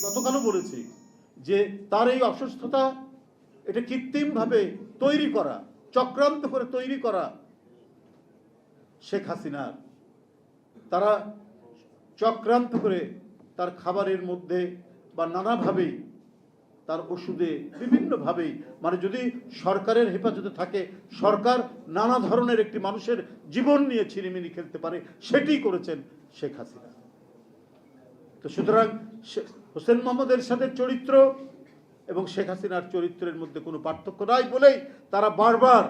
গতকালও বলেছি যে তার এই অসুস্থতা এটা কৃত্রিমভাবে তৈরি করা, চক্রান্ত করে তৈরি করা শেখ হাসিনার। তারা চক্রান্ত করে তার খাবারের মধ্যে বা নানাভাবেই তার ওষুধে বিভিন্নভাবেই, মানে যদি সরকারের হেফাজতে থাকে, সরকার নানা ধরনের একটি মানুষের জীবন নিয়ে ছিনিমিনি খেলতে পারে, সেটি করেছেন শেখ হাসিনা। তো সুতরাং হোসেন মোহাম্মদ এরশাদের চরিত্র এবং শেখ হাসিনার চরিত্রের মধ্যে কোনো পার্থক্য নাই বলেই তারা বারবার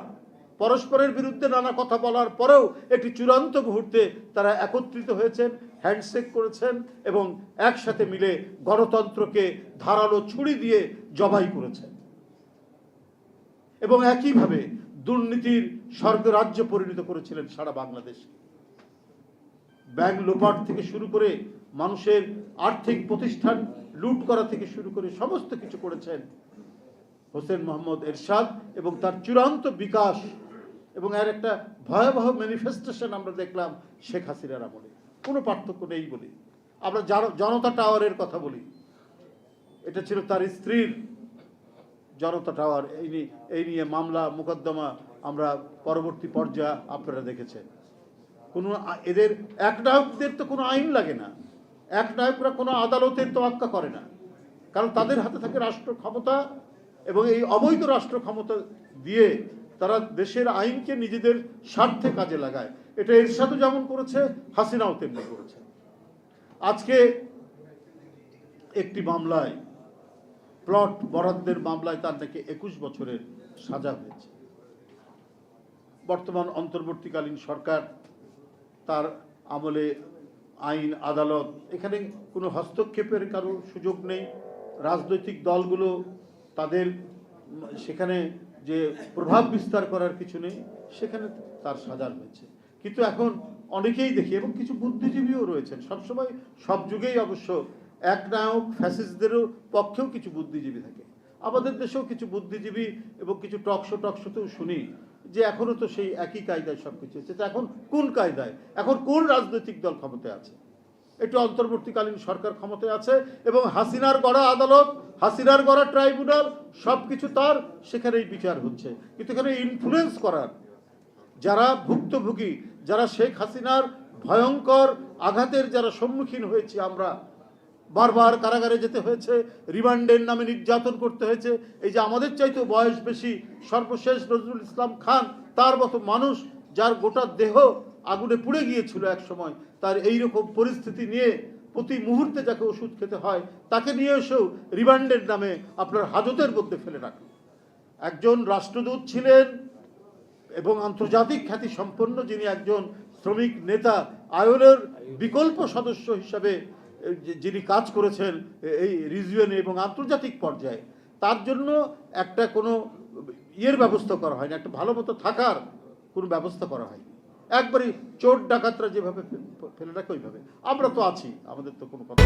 পরস্পরের বিরুদ্ধে নানা কথা বলার পরেও একটি চূড়ান্ত মুহূর্তে তারা একত্রিত হয়েছেন, হ্যান্ডশেক করেছেন এবং একসাথে মিলে গণতন্ত্রকে ধারালো ছুরি দিয়ে জবাই করেছেন এবং একইভাবে দুর্নীতির স্বর্গরাজ্য পরিণত করেছিলেন সারা বাংলাদেশকে। ব্যাংক লোপাট থেকে শুরু করে মানুষের আর্থিক প্রতিষ্ঠান লুট করা থেকে শুরু করে সমস্ত কিছু করেছেন হোসেন মোহাম্মদ এরশাদ এবং তার চূড়ান্ত বিকাশ এবং এর একটা ভয়াবহ ম্যানিফেস্টেশন আমরা দেখলাম শেখ হাসিনার আমলে। কোনো পার্থক্য নেই বলি। আমরা জনতা টাওয়ারের কথা বলি, এটা ছিল তার স্ত্রীর জনতা টাওয়ার। এই নিয়ে মামলা মোকদ্দমা আমরা পরবর্তী পর্যায়ে আপনারা দেখেছেন। কোনো এদের একনায়কদের তো কোনো আইন লাগে না, একনায়করা কোনো আদালতের তোয়াক্কা করে না, কারণ তাদের হাতে থাকে রাষ্ট্র ক্ষমতা এবং এই অবৈধ রাষ্ট্র ক্ষমতা দিয়ে তারা দেশের আইনকে নিজেদের স্বার্থে কাজে লাগায়। এটা এরশাদও যেমন করেছে, হাসিনাও তেমনি করেছে। আজকে একটি মামলায়, প্লট বরাদ্দের মামলায় তার নাকি 21 বছরের সাজা হয়েছে। বর্তমান অন্তর্বর্তীকালীন সরকার, তার আমলে আইন আদালত, এখানে কোনো হস্তক্ষেপের কারো সুযোগ নেই। রাজনৈতিক দলগুলো তাদের সেখানে যে প্রভাব বিস্তার করার কিছু নেই, সেখানে তার সাজা হয়েছে। কিন্তু এখন অনেকেই দেখি এবং কিছু বুদ্ধিজীবীও রয়েছেন, সবসময় সব যুগেই অবশ্য একনায়ক ফ্যাসিস্টদেরও পক্ষেও কিছু বুদ্ধিজীবী থাকে। আমাদের দেশেও কিছু বুদ্ধিজীবী এবং কিছু টকশোতেও শুনি যে এখনো তো সেই একই কায়দায় সব কিছু হচ্ছে। এখন কোন কায়দায়, এখন কোন রাজনৈতিক দল ক্ষমতায় আছে? একটু অন্তর্বর্তীকালীন সরকার ক্ষমতায় আছে এবং হাসিনার গড়া আদালত, হাসিনার গড়া ট্রাইব্যুনাল সব কিছু তার, সেখানেই বিচার হচ্ছে। কিন্তু এখানে ইনফ্লুয়েন্স করার যারা ভুক্তভোগী, যারা শেখ হাসিনার ভয়ঙ্কর আঘাতের যারা সম্মুখীন হয়েছি, আমরা বারবার কারাগারে যেতে হয়েছে, রিমান্ডের নামে নির্যাতন করতে হয়েছে। এই যে আমাদের চাইতেও বয়স বেশি সর্বশেষ নজরুল ইসলাম খান, তার মতো মানুষ যার গোটা দেহ আগুনে পুড়ে গিয়েছিল এক সময়, তার এই রকম পরিস্থিতি নিয়ে প্রতি মুহূর্তে যাকে ওষুধ খেতে হয়, তাকে নিয়ে এসেও রিমান্ডের নামে আপনার হাজতের মধ্যে ফেলে রাখল। একজন রাষ্ট্রদূত ছিলেন এবং আন্তর্জাতিক খ্যাতি সম্পন্ন, যিনি একজন শ্রমিক নেতা, আয়োলের বিকল্প সদস্য হিসাবে যিনি কাজ করেছেন এই রিজিয়নে এবং আন্তর্জাতিক পর্যায়ে, তার জন্য একটা কোনো ব্যবস্থা করা হয়নি, একটা ভালো মতো থাকার কোনো ব্যবস্থা করা হয়নি। একবারই চোর ডাকাতরা যেভাবে ফেলে রাখে ওইভাবে আমরা তো আছি, আমাদের তো কোনো কথা